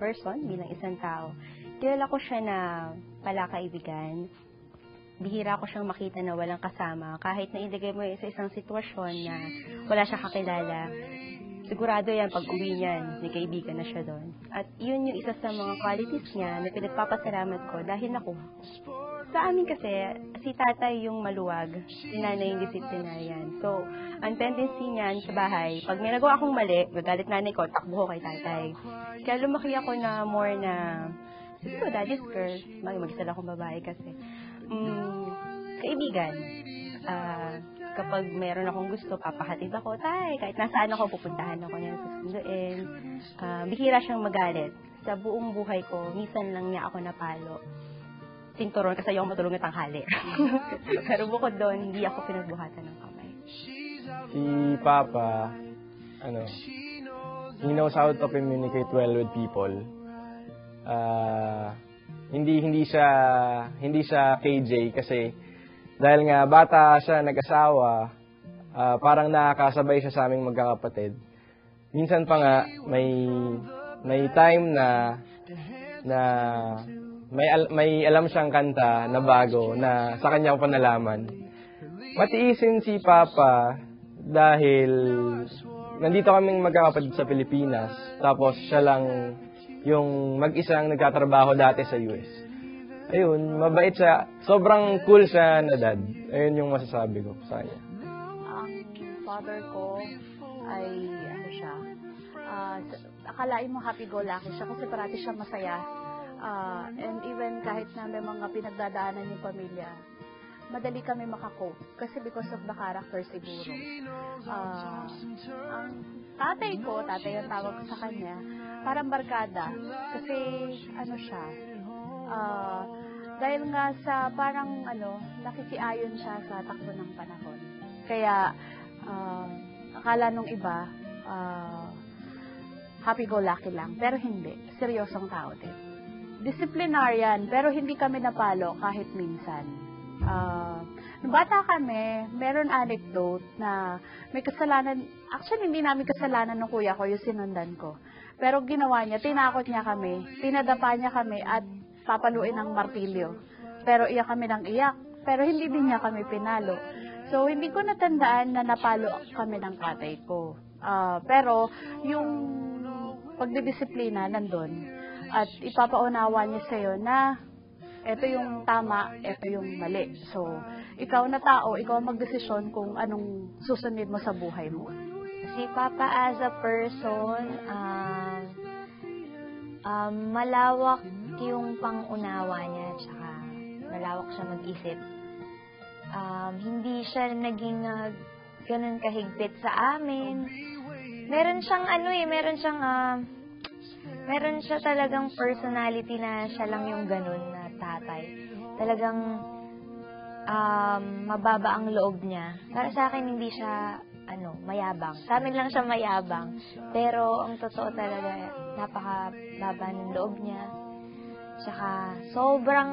person, bilang isang tao. Kilala ko siya na palakaibigan. Bihira ko siyang makita na walang kasama. Kahit na ilagay mo sa isang sitwasyon na wala siya kakilala, sigurado yan, pag uwi niyan, may kaibigan na siya doon. At yun yung isa sa mga qualities niya na pinagpapasalamat ko dahil nakuha ko. Sa amin kasi, si tatay yung maluwag, si nanay yung disciplinarian. So, ang tendency niyan sa bahay, pag may nagawa akong mali, magalit nanay ko, takbo ko kay tatay. Kaya lumaki ako na more na, siguro daddy's girl, mag-isa lang akong babae kasi. Kaibigan. Kapag meron akong gusto, papahatid ako, tay, kahit nasaan ako, pupuntahan ako niya, susunduin. Bihira siyang magalit. Sa buong buhay ko, minsan lang niya ako napalo. Tinturon kasi ayaw matulog na tanghali. Pero bukod doon, hindi ako pinagbuhatan ng kamay. Si Papa, he knows how to communicate well with people. Hindi siya KJ kasi dahil nga bata siya, nag-asawa, parang nakakasabay siya sa aming magkakapatid. Minsan pa nga may time na may alam siyang kanta na bago na sa kanya ko pa nalaman. Matiisin si Papa dahil nandito kaming magkakapatid sa Pilipinas, tapos siya lang yung mag-isang nagtatrabaho dati sa US. Ayun, mabait siya. Sobrang cool siya na dad. Ayun yung masasabi ko sa kanya. Ang father ko ay, siya, akalain mo happy-go-lucky siya kasi parati siya masaya. And even kahit na may mga pinagdadaanan yung pamilya, madali kami makakope kasi because of the character siguro. Ang tatay ang tawag ko sa kanya, parang barkada. Kasi, siya, dahil nga sa parang, nakikiayon siya sa takbo ng panahon. Kaya, akala nung iba, happy-go-lucky lang. Pero hindi. Seryosong tao din. Disciplinarian, pero hindi kami napalo kahit minsan. Nung bata kami, meron anecdote na may kasalanan, actually hindi namin kasalanan ng kuya ko, yung sinundan ko. Pero ginawa niya, tinakot niya kami, tinadapa niya kami at papaluin ng martilyo. Pero iyak kami ng iyak, pero hindi din niya kami pinalo. So, hindi ko natandaan na napalo kami ng tatay ko. Pero, yung pagdidisiplina nandun, at ipapaunawa niya sa'yo na ito yung tama, ito yung mali. So, ikaw na tao, ikaw ang magdesisyon kung anong susunod mo sa buhay mo. Si Papa as a person, malawak yung pangunawa niya, tsaka malawak siya mag-isip. Hindi siya naging ganun kahigpit sa amin. Meron siya talagang personality na siya lang yung ganun na tatay. Talagang mababa ang loob niya. Para sa akin, hindi siya mayabang. Sa amin lang siya mayabang. Pero ang totoo talaga, napakababa ng loob niya. Tsaka sobrang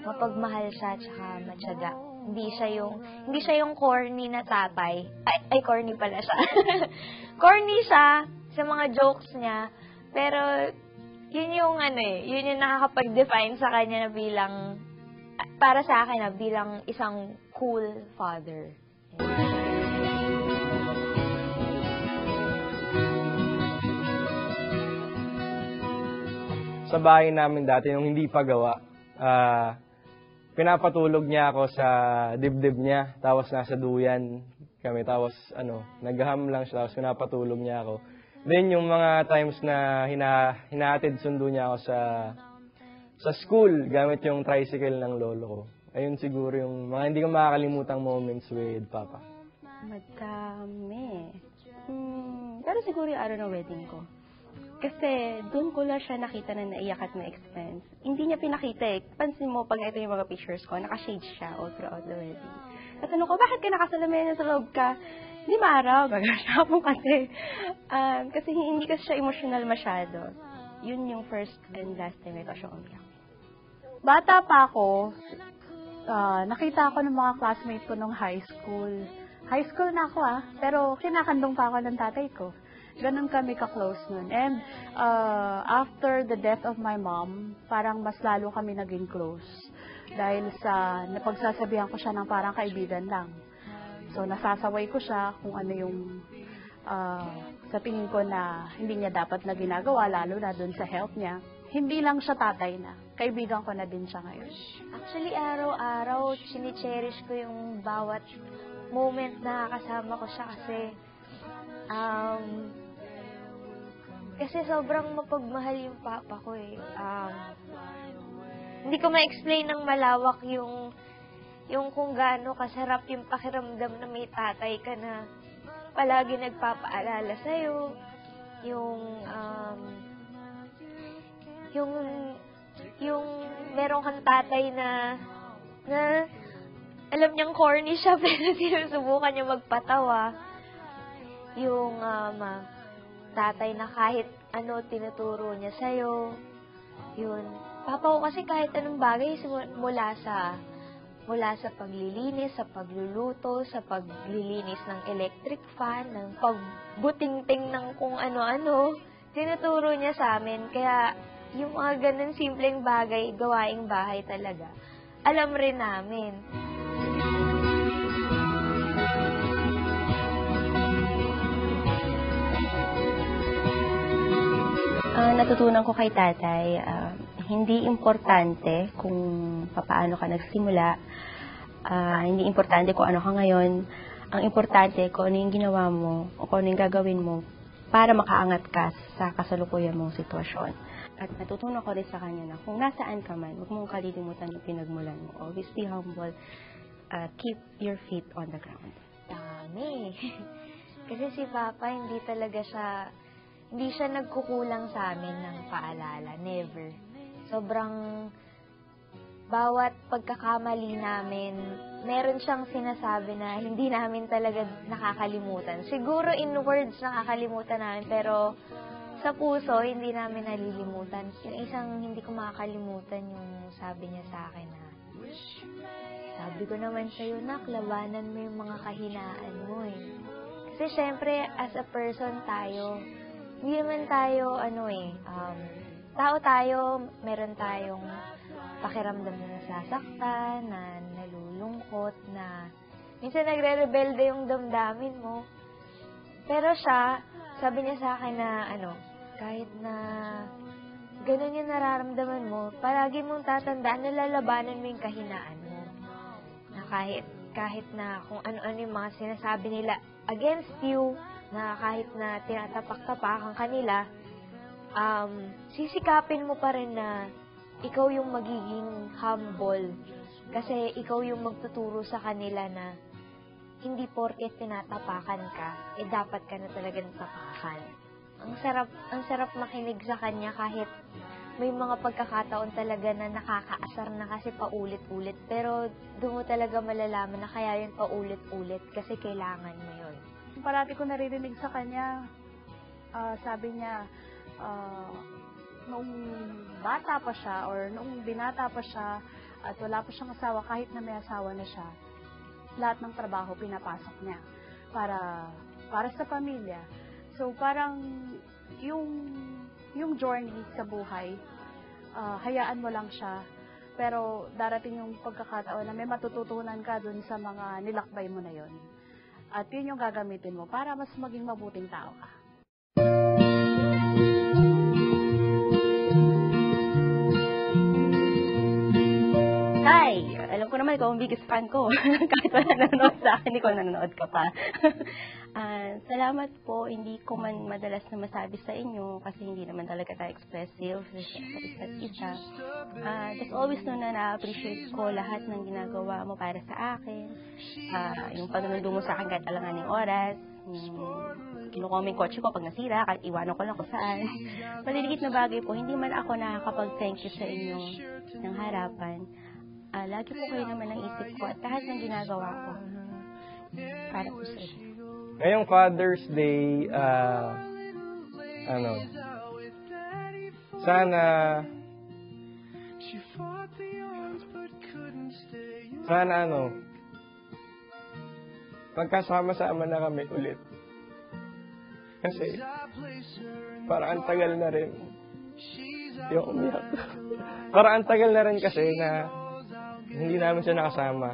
mapagmahal siya, tsaka matyaga. Hindi siya yung corny na tatay. Ay corny pala siya. Corny siya sa mga jokes niya, pero yun yung yun yung nakakapag-define sa kanya na bilang, para sa akin bilang isang cool father. Sa bahay namin dati, nung hindi pa gawa, pinapatulog niya ako sa dibdib niya, tapos nasa duyan kami, tapos naghaham lang siya, tapos pinapatulog niya ako. Then, yung mga times na hinahatid sundo niya ako sa school, gamit yung tricycle ng lolo ko. Ayun siguro yung mga hindi ko makakalimutang moments with Papa. Madami. Pero siguro yung araw ng wedding ko. Kasi doon ko lang siya nakita na naiyak at na-expense. Hindi niya pinakita eh. Pansin mo, pag ito yung mga pictures ko, naka-shade siya all throughout the wedding. At tanong ko, bakit ka nakasalamin sa loob ka? Hindi maaraw, gagawin kasi. Kasi hindi kasi siya emotional masyado. Yun yung first and last time ito siya umiyak. Bata pa ako, nakita ako ng mga classmates ko nung high school. High school na ako pero kinakandong pa ako ng tatay ko. Ganun kami ka-close nun. And after the death of my mom, parang mas lalo kami naging close. Dahil sa napagsasabihan ko siya ng parang kaibigan lang. So, nasasaway ko siya kung ano yung sa tingin ko na hindi niya dapat na ginagawa, lalo na dun sa health niya. Hindi lang siya tatay na. Kaibigan ko na din siya ngayon. Actually, araw-araw, chine-cherish ko yung bawat moment na kasama ko siya kasi sobrang mapagmahal yung papa ko eh. Hindi ko ma-explain ng malawak yung kung gaano kasarap yung pakiramdam na may tatay ka na palagi nagpapaalala sa'yo. Yung meron kang tatay na alam niyang corny siya pero sinusubukan niya magpatawa. Yung tatay na kahit ano tinuturo niya sa'yo. Yun. Papa ko kasi kahit anong bagay mula sa paglilinis, sa pagluluto, sa paglilinis ng electric fan, ng pagbutingting ng kung ano-ano, tinuturo niya sa amin. Kaya yung mga ganun simpleng bagay, gawaing bahay talaga, alam rin namin. Natutunan ko kay tatay, hindi importante kung paano ka nagsimula, hindi importante kung ano ka ngayon. Ang importante kung ano yung ginawa mo o kung ano yung gagawin mo para makaangat ka sa kasalukuyan mong sitwasyon. At natutunan ko rin sa kanya na kung nasaan ka man, huwag mong kalilimutan yung pinagmulan mo. Always be humble. Keep your feet on the ground. Dami. Kasi si Papa, hindi siya nagkukulang sa amin ng paalala. Never. Sobrang bawat pagkakamali namin, meron siyang sinasabi na hindi namin talaga nakakalimutan. Siguro in words nakakalimutan namin, pero sa puso, hindi namin nalilimutan. Yung isang hindi ko makakalimutan yung sabi niya sa akin na, sabi ko naman sa'yo, nak, labanan mo yung mga kahinaan mo eh. Kasi syempre, as a person tayo, hindi naman tayo, tao tayo, meron tayong pakiramdam na nasasaktan, na nalulungkot, na minsan nagre-rebelde yung damdamin mo. Pero siya, sabi niya sa akin na, kahit na ganun yung nararamdaman mo, palagi mong tatandaan na lalabanan mo yung kahinaan mo. Na kahit na kung ano-ano yung mga sinasabi nila against you, na kahit na tinatapak-tapakan kanila, sisikapin mo pa rin na ikaw yung magiging humble. Kasi ikaw yung magtuturo sa kanila na hindi porket tinatapakan ka, dapat ka na talagang tapakan. Ang sarap makinig sa kanya kahit may mga pagkakataon talaga na nakakaasar na kasi paulit-ulit. Pero doon mo talaga malalaman na kaya yun paulit-ulit kasi kailangan mo yun. Parati ko naririnig sa kanya, sabi niya, noong bata pa siya or noong binata pa siya at wala pa siyang asawa, kahit na may asawa na siya, lahat ng trabaho pinapasok niya para sa pamilya. So parang yung journey sa buhay, hayaan mo lang siya, pero darating yung pagkakataon na may matututunan ka dun sa mga nilakbay mo na yon. At yun yung gagamitin mo para mas maging mabuting tao ka. Hi! Alam ko naman ikaw ang biggest fan ko. Kahit wala nanonood sa akin, ikaw nanonood ka pa. Salamat po. Hindi ko man madalas na masabi sa inyo kasi hindi naman talaga tayo expressive sa isa't isa. Just always know na na-appreciate ko lahat ng ginagawa mo para sa akin. Yung pagnunundo mo sa akin kahit alangan ng oras. Kinukuha mo yung kotse ko pag nasira, kahit iwanan ko lang kung saan. Maliligit na bagay po, hindi man ako nakakapag-thank you sa inyo ng harapan. Lagi po kayo naman ang isip ko at lahat ng ginagawa ko para po sa inyo. Ngayong Father's Day, sana magkasama-sama na kami ulit. Kasi Parang ang tagal na rin. Yung umiyak. Parang ang tagal na rin kasi na hindi namin siya nakasama.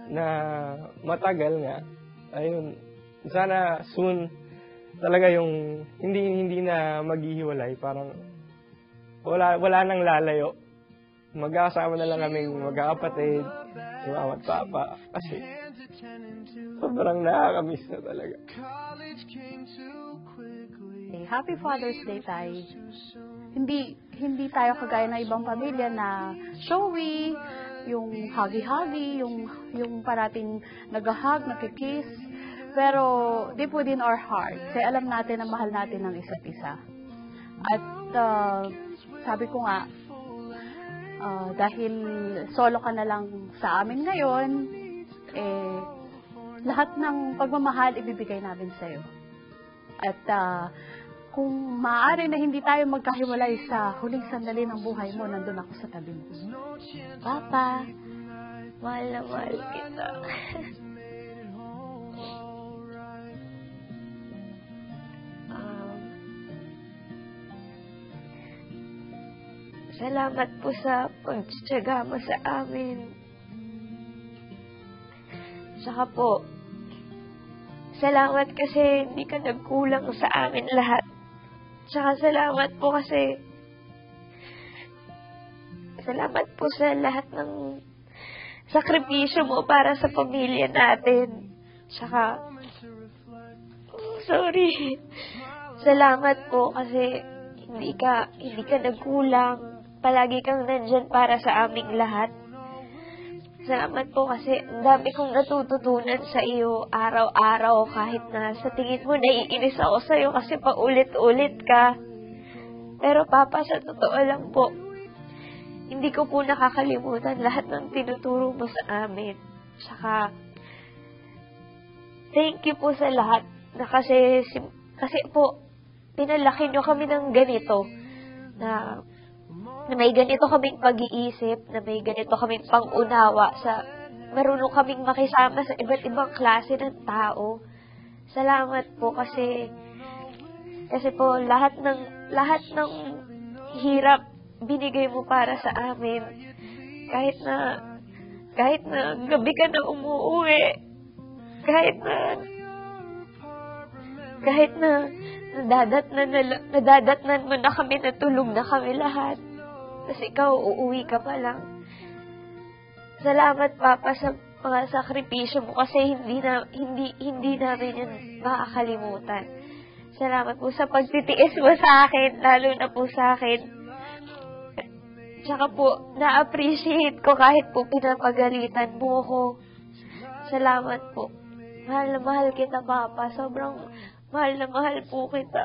Na matagal nga. Ayun. Sana soon talaga yung hindi na maghihiwalay. Parang wala nang lalayo. Magkakasama na lang kaming magkakapatid, si mama at papa. Kasi sobrang nakakamiss na talaga. Happy Father's Day, Tay. Hindi tayo kagaya ng ibang pamilya na showy, yung huggy-huggy, yung parating nag-hug, nakikiss. Pero deep within our heart, kasi alam natin na mahal natin ang isa't isa. At sabi ko nga, dahil solo ka na lang sa amin ngayon, lahat ng pagmamahal ibibigay namin sa'yo. At kung maaari na hindi tayo magkahiwalay sa huling sandali ng buhay mo, nandun ako sa tabi mo. Papa, mahal na mahal kita. Salamat po sa pagtitiyaga mo sa amin. Saka po, salamat kasi hindi ka nagkulang sa amin lahat. Saka salamat po kasi salamat po sa lahat ng sakripisyo mo para sa pamilya natin. Saka, sorry. Salamat po kasi hindi ka nagkulang. Palagi kang nandyan para sa aming lahat. Salamat po kasi ang dami kong natututunan sa iyo araw-araw kahit na sa tingin mo naiinis ako sa iyo kasi paulit-ulit ka. Pero Papa, sa totoo lang po, hindi ko po nakakalimutan lahat ng tinuturo mo sa amin. Saka, thank you po sa lahat na kasi po, pinalaki nyo kami ng ganito na may ganito kaming pag-iisip, na may ganito kaming pang-unawa sa marunong kaming makisama sa iba't ibang klase ng tao. Salamat po kasi po lahat ng hirap binigay mo para sa amin. Kahit na gabi ka na umuuwi, kahit na nadadatnan mo na kami, natulog na kami lahat. Kasi ikaw, uuwi ka pa lang. Salamat, Papa, sa mga sakripisyo mo kasi hindi namin yan makakalimutan. Salamat po sa pagtitiis mo sa akin, lalo na po sa akin. Tsaka po, na-appreciate ko kahit po pinapagalitan mo ko. Salamat po. Mahal na mahal kita, Papa. Sobrang mahal na mahal po kita.